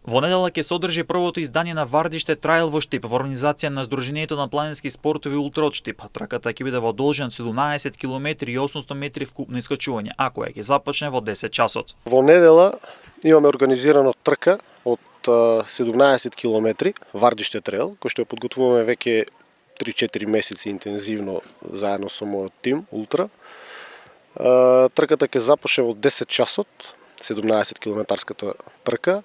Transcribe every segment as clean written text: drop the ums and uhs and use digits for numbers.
Во недела ќе се одржи првото издание на Вардиште Траил во Штип во организација на Сдруженијето на планински спортови Ултра од Штип. Трката ќе биде во должина 17 км и 800 метри вкупно искачување, а која ќе започне во 10 часот. Во недела имаме организирано трка од 17 км Вардиште Траил, кој што ја подготвуваме веќе 3-4 месеци интензивно заедно со мојот тим Ултра. Трката ќе започне во 10 часот, 17 километарската трка.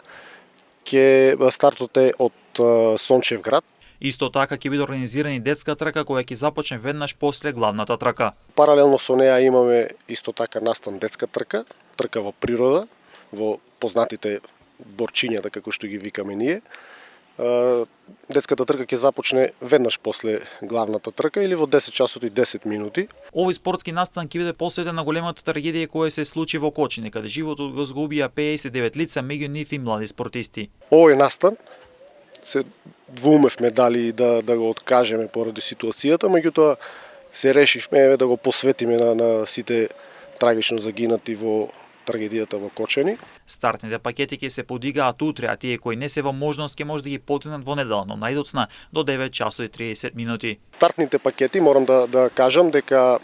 Стартот е од Сончев град. Исто така ќе биде организирана и детска трка која ќе започне веднаш после главната трка. Паралелно со неа имаме исто така настан детска трка, трка во природа, во познатите борчињата како што ги викаме ние. Детската трка ќе започне веднаш после главната трка или во 10 часот и 10 минути. Овој спортски настан ќе биде посветен на големата трагедија која се случи во Кочине, каде животот го згубија 59 лица, меѓу нив и млади спортисти. Овој настан се двумевме дали да го откажеме поради ситуацијата, меѓутоа се решивме да го посветиме на сите трагично загинати во трагедијата во Кочани. Стартните пакети ќе се подигаат утре, а тие кои не се во можност ќе може да ги потигнат во недела, но најдоцна до 9 часот и 30 минути. Стартните пакети морам да кажам дека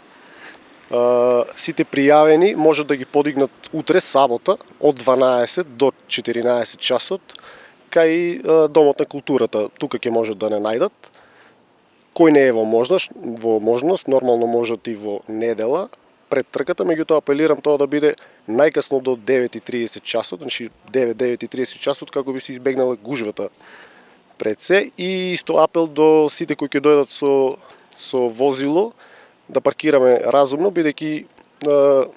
сите пријавени може да ги подигнат утре сабота од 12 до 14 часот кај Домот на културата. Тука ќе можат да не најдат. Кој не е во можност, нормално можат и во недела пред трката, меѓутоа апелирам тоа да биде најкасно до 9:30 часот, значи 9:30 часот како би се избегнала гужвата пред се, и исто апел до сите кои ќе дојдат со возило да паркираме разумно, бидејќи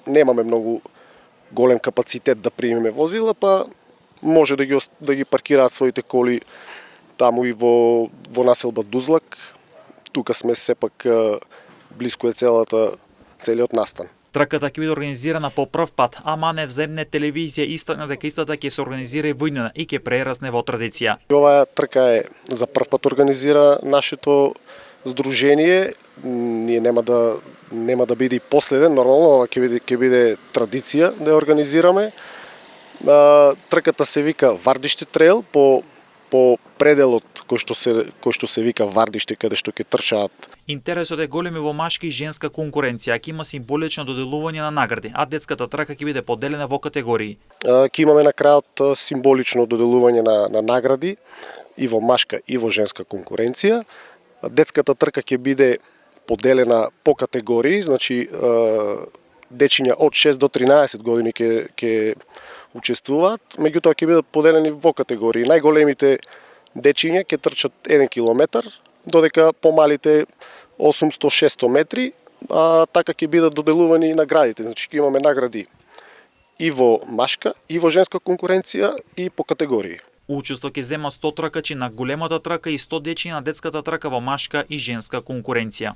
немаме многу голем капацитет да примеме возила, па може да ги паркираат своите коли таму и во населба Дузлак. Тука сме сепак блиску е целиот настан. Трката ќе биде организирана по прв пат, ама невземне телевизија истакна дека истата ќе се организира и во иднина и ќе прерасне во традиција. Оваа трка е за прв пат организира нашето здружение. Ние нема да биде и последен, нормално, ова ќе биде традиција да ја организираме. Трката се вика Вардиште Траил по пределот кој што се вика Вардиште, каде што ќе трчаат. Интересот е голем и во машка и женска конкуренција, ќе има символично доделување на награди, а детската трка ќе биде поделена во категории. Ќе имаме на крајот символично доделување на награди и во машка и во женска конкуренција. Детската трка ќе биде поделена по категории, значи дечиња од 6 до 13 години ќе учествуваат, меѓутоа ќе бидат поделени во категории. Најголемите дечиња ќе трчат 1 километар, додека помалите 800-600 метри, а така ќе бидат доделувани наградите. Значи ќе имаме награди и во машка, и во женска конкуренција, и по категории. Учество ќе земат 100 тркачи на големата трка и 100 дечиња на детската трка во машка и женска конкуренција.